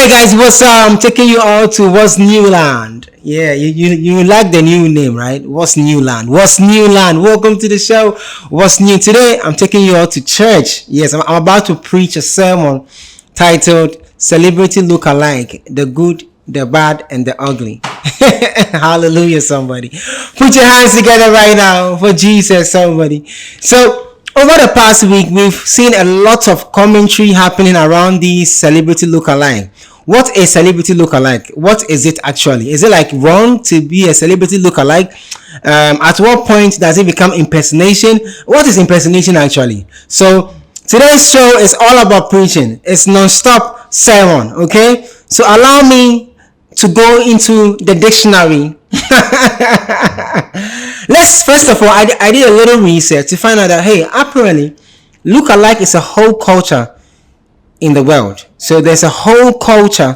Guys, what's up? I'm taking you all to What's New Land. Yeah, you like the new name, right? What's New Land? What's New Land? Welcome to the show. What's new today? I'm taking you all to church. Yes, I'm about to preach a sermon titled Celebrity Look-alike: The Good, the Bad, and the Ugly. Hallelujah, somebody. Put your hands together right now for Jesus, somebody. So, over the past week, we've seen a lot of commentary happening around these celebrity look-alike. What is celebrity look-alike? What is it actually? Is it like wrong to be a celebrity look-alike? At what point does it become impersonation? What is impersonation actually? So today's show is all about preaching. It's non-stop sermon, okay? So allow me to go into the dictionary. Let's first of all, I did a little research to find out that, hey, apparently look-alike is a whole culture in the world. So there's a whole culture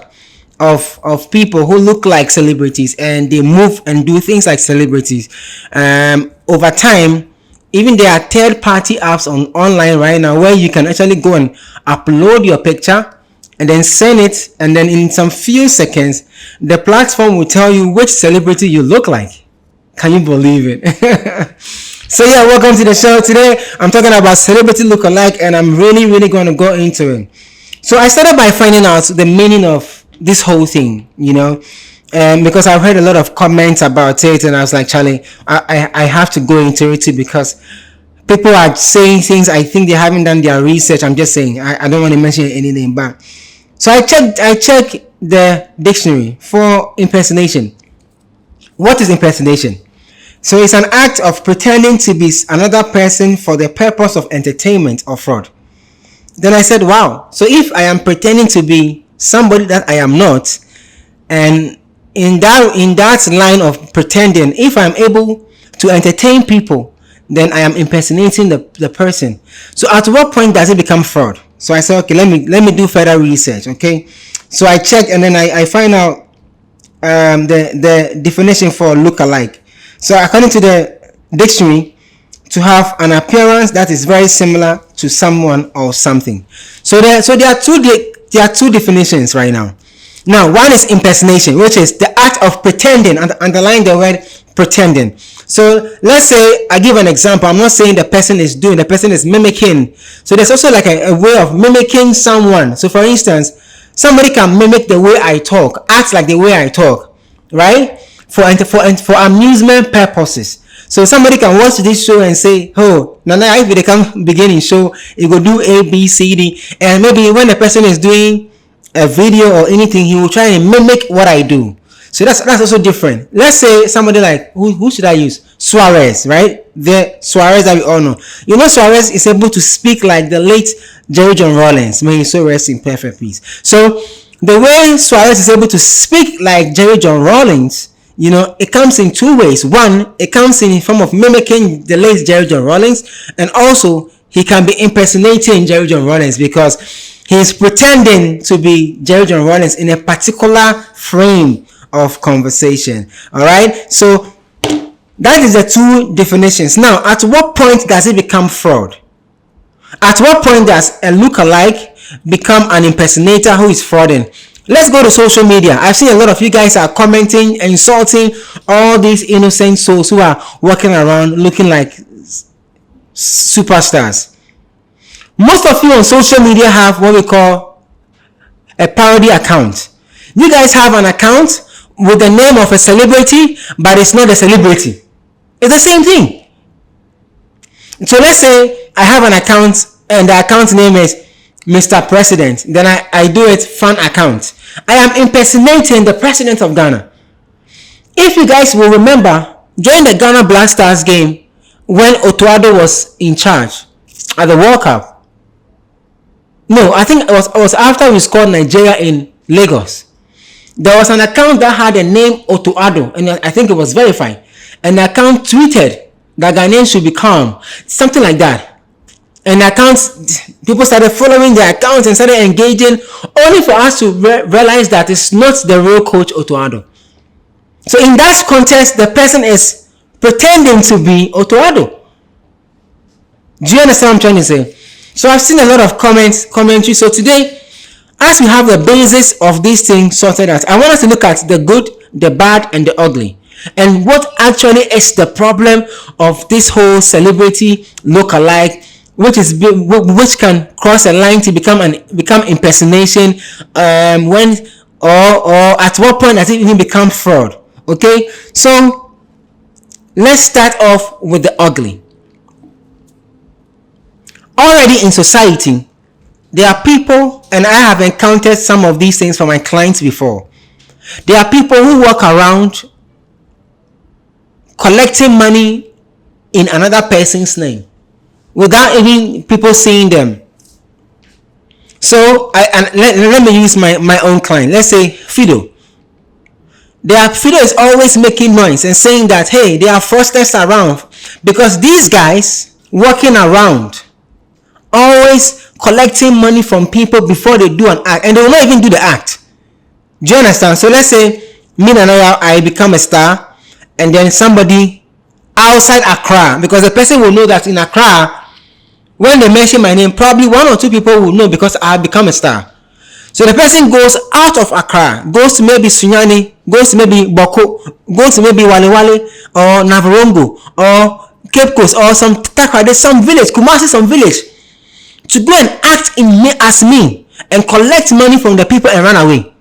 of people who look like celebrities and they move and do things like celebrities. Over time, even there are third-party apps online right now where you can actually go and upload your picture and then send it, and then in some few seconds the platform will tell you which celebrity you look like. Can you believe it? So yeah, welcome to the show. Today I'm talking about celebrity look-alike, and I'm really going to go into it. So I started by finding out the meaning of this whole thing, because I've heard a lot of comments about it, and I was like, Charlie, I have to go into it too, because people are saying things. I think they haven't done their research. I'm just saying, I don't want to mention any name, but so I checked the dictionary for impersonation. What is impersonation? So it's an act of pretending to be another person for the purpose of entertainment or fraud. Then I said, wow, so if I am pretending to be somebody that I am not, and in that line of pretending, if I'm able to entertain people, then I am impersonating the person. So at what point does it become fraud? So I said, okay, let me do further research. Okay, so I checked, and then I find out the definition for look-alike. So according to the dictionary, to have an appearance that is very similar to someone or something. So there are two definitions right now. Now, one is impersonation, which is the act of pretending, and underline the word pretending. So let's say I give an example. I'm not saying the person is doing, the person is mimicking. So there's also like a way of mimicking someone. So for instance, somebody can mimic the way I talk, act like the way I talk, right? For amusement purposes. So somebody can watch this show and say, oh, Nana, if they come beginning show, it will do A, B, C, D. And maybe when the person is doing a video or anything, he will try and mimic what I do. So that's also different. Let's say somebody like, who should I use? Suarez, right? The Suarez that we all know. Suarez is able to speak like the late Jerry John Rawlings. May he so rest in perfect peace. So the way Suarez is able to speak like Jerry John Rawlings, it comes in two ways. One, it comes in form of mimicking the late Jerry John Rawlings, and also he can be impersonating Jerry John Rawlings because he's pretending to be Jerry John Rawlings in a particular frame of conversation. All right, so that is the two definitions. Now, at what point does it become fraud? At what point does a look-alike become an impersonator who is frauding? Let's go to social media. I've seen a lot of you guys are commenting, insulting all these innocent souls who are walking around looking like superstars. Most of you on social media have what we call a parody account. You guys have an account with the name of a celebrity, but it's not a celebrity. It's the same thing. So let's say I have an account and the account name is Mr. President. Then I do it fan account. I am impersonating the president of Ghana. If you guys will remember, during the Ghana Black Stars game, when Otuado was in charge at the World Cup, no, I think it was after we scored Nigeria in Lagos. There was an account that had the name Otuado, and I think it was verified. And the account tweeted that Ghanaians should be calm, something like that. And accounts, people started following their accounts and started engaging, only for us to realize that it's not the real coach Otuado. So in that context, the person is pretending to be Otuado. Do you understand what I'm trying to say? So I've seen a lot of commentary. So today, as we have the basis of these things sorted out, I want us to look at the good, the bad, and the ugly, and what actually is the problem of this whole celebrity look-alike, which can cross a line to become impersonation, when or at what point does it even become fraud? Okay, so let's start off with the ugly. Already in society, there are people, and I have encountered some of these things from my clients before. There are people who walk around collecting money in another person's name without even people seeing them. So let me use my own client. Let's say Fido. Fido is always making noise and saying that, hey, there are fraudsters around, because these guys walking around always collecting money from people before they do an act, and they will not even do the act. Do you understand? So let's say me and I become a star, and then somebody outside Accra, because the person will know that in Accra, when they mention my name, probably one or two people will know because I have become a star. So the person goes out of Accra, goes to maybe Sunyani, goes to maybe Boko, goes to maybe Wale Wale or Navarongo or Cape Coast or some Takrade, some village, Kumasi, some village, to go and act as me and collect money from the people and run away.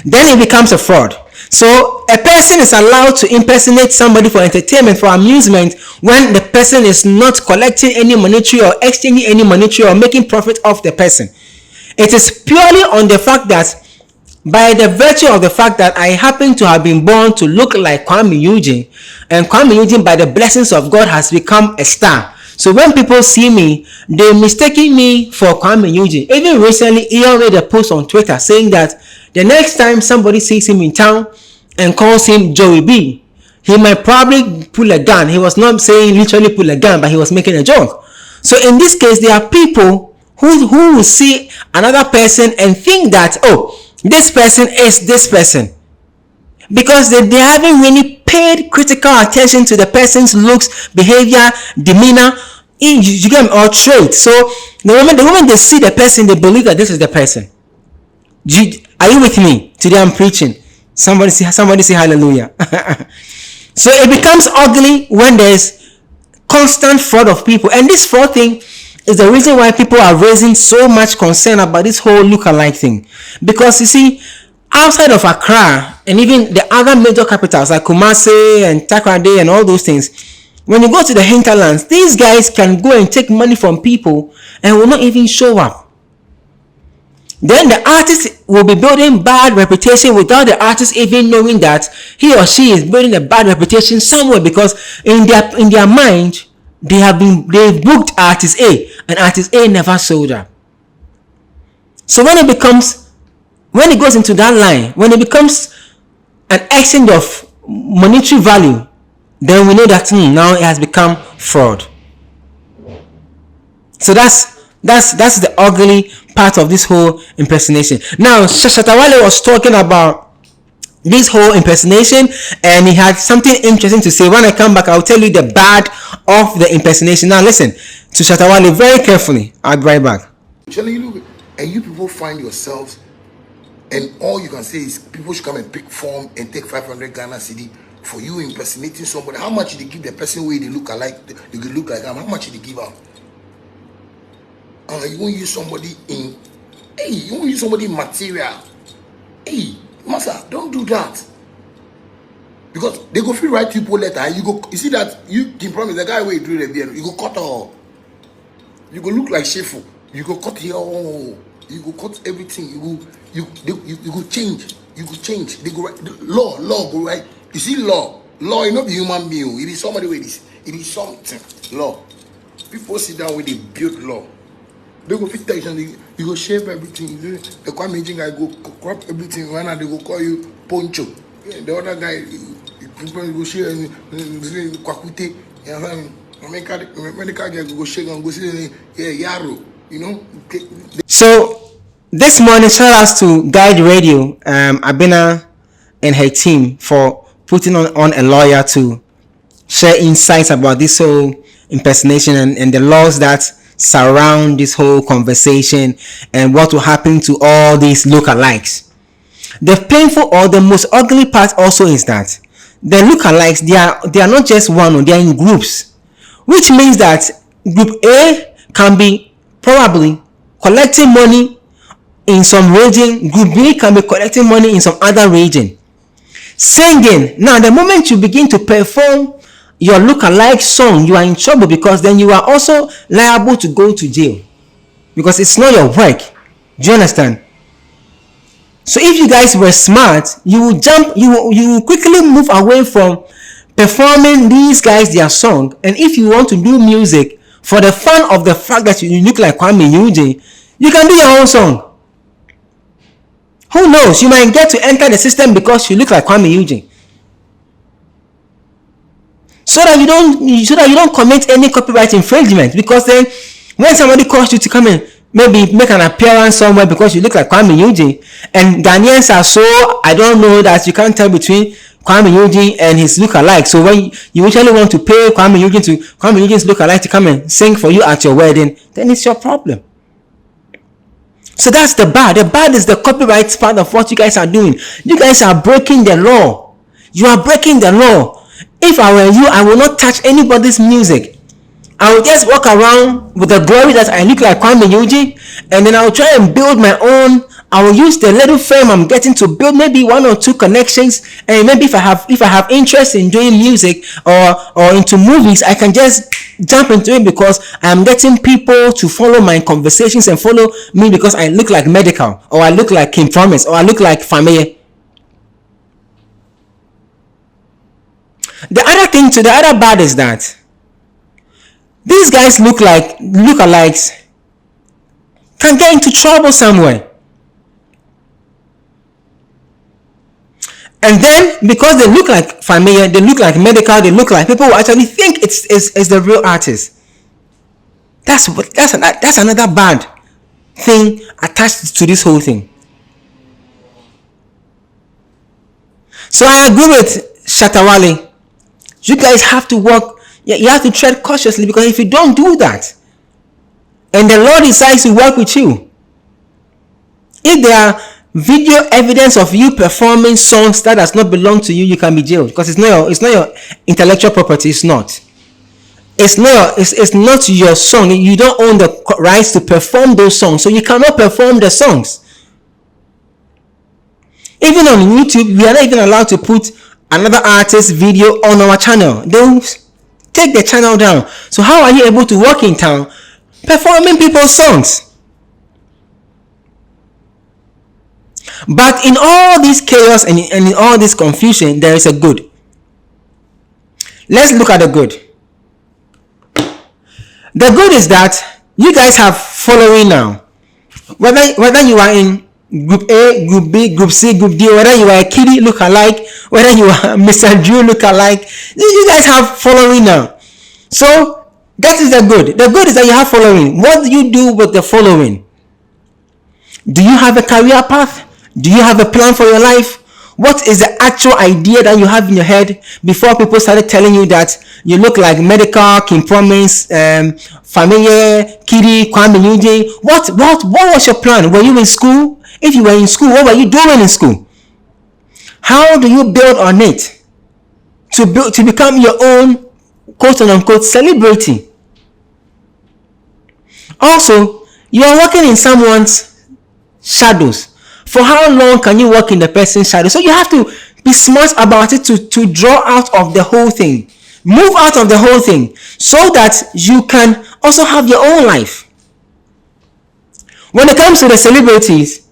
Then it becomes a fraud. So a person is allowed to impersonate somebody for entertainment, for amusement, when the person is not collecting any monetary or exchanging any monetary or making profit off the person. It is purely on the fact that, by the virtue of the fact that I happen to have been born to look like Kwame Eugene, and Kwame Eugene, by the blessings of God, has become a star. So when people see me, they mistaking me for Kwame Eugene. Even recently, he made a post on Twitter saying that the next time somebody sees him in town and calls him Joey B, he might probably pull a gun. He was not saying literally pull a gun, but he was making a joke. So in this case, there are people who will see another person and think that, oh, this person is this person, because they haven't really paid critical attention to the person's looks, behavior, demeanor, you get me, or trait. So the moment they see the person, they believe that this is the person. Are you with me? Today I'm preaching. Somebody say hallelujah. So it becomes ugly when there's constant fraud of people, and this fraud thing is the reason why people are raising so much concern about this whole look-alike thing. Because you see, outside of Accra and even the other major capitals like Kumasi and Takrade and all those things, when you go to the hinterlands, these guys can go and take money from people and will not even show up. Then the artist will be building bad reputation without the artist even knowing that he or she is building a bad reputation somewhere, because in their mind they've booked artist A and artist A never sold up. So when it goes into that line, when it becomes an exchange of monetary value, then we know that now it has become fraud. So that's the ugly part of this whole impersonation. Now, Shatta Wale was talking about this whole impersonation, and he had something interesting to say. When I come back, I'll tell you the bad of the impersonation. Now listen to Shatta Wale very carefully. I'll be right back. And you people find yourselves, and all you can say is people should come and pick form and take 500 Ghana cedi for you impersonating somebody. How much did they give the person where they look alike? They could look like them. How much did they give out? You won't use somebody in, you won't use somebody in material. Master, don't do that. Because they go free write people letter. You see that you can promise the guy where you do the beard, you go cut all. You go look like Shefu. You go cut here, you go cut everything. You go change. You go change. They go write law go right. You see law, you know the human being. It is somebody with this. It is something. Law. People sit down with they build law. They go fit tension, you go shave everything. The Kwame guy go crop everything. Right now they go call you Poncho. The other guy, you go shave Kwakute. American guy go shake and go say Yaro. You know. So this morning, shout outs to Guide Radio, Abena and her team for putting on a lawyer to share insights about this whole impersonation and the laws that surround this whole conversation and what will happen to all these lookalikes. The painful or the most ugly part also is that the lookalikes, they are not just one, they are in groups, which means that group A can be probably collecting money in some region, group B can be collecting money in some other region. Singing, now the moment you begin to perform your lookalike song, you are in trouble, because then you are also liable to go to jail, because it's not your work. Do you understand? So if you guys were smart, you will quickly move away from performing these guys their song, and if you want to do music for the fun of the fact that you look like Kwame Eugene, you can do your own song. Who knows, you might get to enter the system because you look like Kwame Eugene, so that you don't commit any copyright infringement. Because then when somebody calls you to come in, maybe make an appearance somewhere because you look like Kwame Eugene, and Ghanaians are so, I don't know, that you can't tell between Kwame Eugene and his lookalike. So when you usually want to pay Kwame Eugene's lookalike to come and sing for you at your wedding, then it's your problem. So that's the bad. The bad is the copyright part of what you guys are doing. You guys are breaking the law. You are breaking the law. If I were you, I will not touch anybody's music. I will just walk around with the glory that I look like Kwame Eugene, and then I will try and build my own. I will use the little fame I'm getting to build maybe 1 or 2 connections, and maybe if I have interest in doing music or into movies, I can just jump into it because I'm getting people to follow my conversations and follow me because I look like Medical, or I look like Kim Promise, or I look like Fameye. The other bad is that these guys lookalikes can get into trouble somewhere. And then because they look like Fameye, they look like Medical, they look like people who actually think it's the real artist. That's another bad thing attached to this whole thing. So I agree with Shatta Wale. You guys have to work. You have to tread cautiously, because if you don't do that, and the Lord decides to work with you, if there are video evidence of you performing songs that does not belong to you, you can be jailed, because it's not your intellectual property. It's not your song. You don't own the rights to perform those songs, so you cannot perform the songs. Even on YouTube, we are not even allowed to put another artist's video on our channel. They'll take the channel down. So how are you able to walk in town performing people's songs? But in all this chaos and in all this confusion, there is a good. Let's look at the good. The good is that you guys have following now. Whether you are in Group A, Group B, Group C, Group D, whether you are a Kiddie lookalike, whether you are Mr. Drew lookalike, you guys have following now. So that is the good. The good is that you have following. What do you do with the following? Do you have a career path? Do you have a plan for your life? What is the actual idea that you have in your head before people started telling you that you look like Medical, Kim Promise, Fameye, Kiddie, Kwame Eugene? What was your plan? Were you in school? If you were in school, what were you doing in school? How do you build on it to become your own quote unquote celebrity? Also, you are working in someone's shadows. For how long can you work in the person's shadow? So you have to be smart about it to draw out of the whole thing. Move out of the whole thing so that you can also have your own life. When it comes to the celebrities,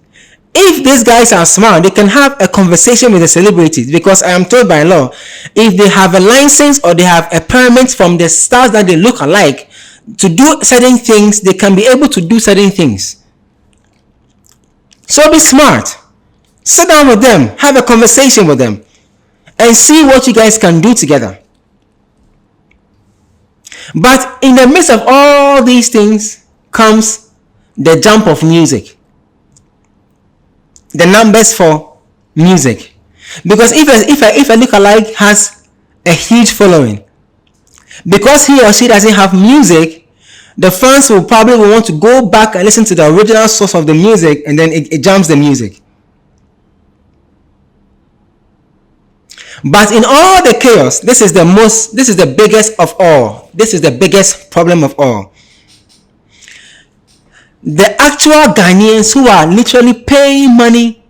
if these guys are smart, they can have a conversation with the celebrities, because I am told by law, if they have a license or they have a permit from the stars that they look alike to do certain things, they can be able to do certain things. So be smart. Sit down with them, have a conversation with them, and see what you guys can do together. But in the midst of all these things comes the jump of music. The numbers for music. Because if a lookalike has a huge following, because he or she doesn't have music, the fans will probably want to go back and listen to the original source of the music, and then it jams the music. But in all the chaos, this is the biggest of all. This is the biggest problem of all. The actual Ghanaians who are literally paying money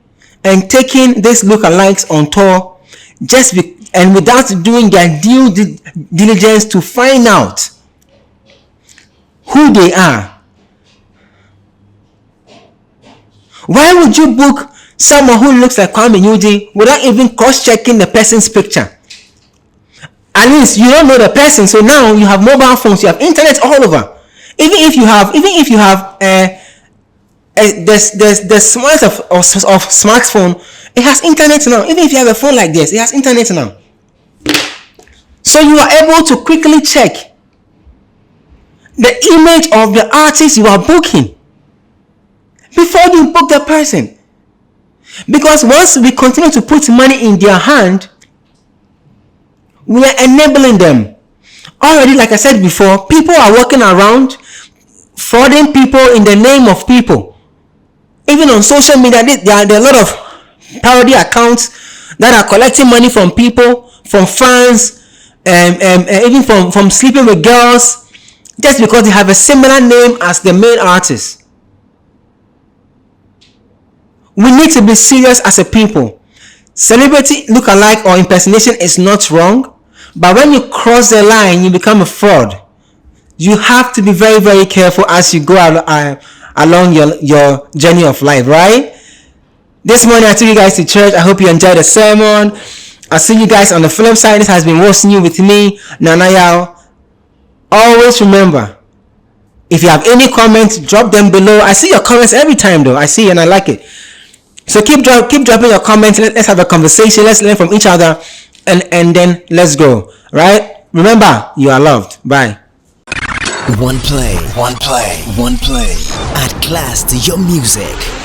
and taking these lookalikes on tour and without doing their due diligence to find out who they are. Why would you book someone who looks like Kwame Newdy without even cross-checking the person's picture? At least you don't know the person, so now you have mobile phones, you have internet all over. Even if you have the smallest of smartphone, it has internet now. Even if you have a phone like this, it has internet now. So you are able to quickly check the image of the artist you are booking before you book the person. Because once we continue to put money in their hand, we are enabling them. Already, like I said before, people are walking around frauding people in the name of people. Even on social media, there are a lot of parody accounts that are collecting money from people, from fans, even from sleeping with girls, just because they have a similar name as the main artist. We need to be serious as a people. Celebrity look-alike or impersonation is not wrong, but when you cross the line, you become a fraud. You have to be very, very careful as you go along your journey of life, right? This morning I took you guys to church. I hope you enjoyed the sermon. I'll see you guys on the flip side. This has been What's New with me, Nana Yao. Always remember, if you have any comments, drop them below. I see your comments every time though. I see and I like it. So keep dropping your comments. Let's have a conversation. Let's learn from each other, and then let's go. Right? Remember, you are loved. Bye. OnePlay. Add class to your music.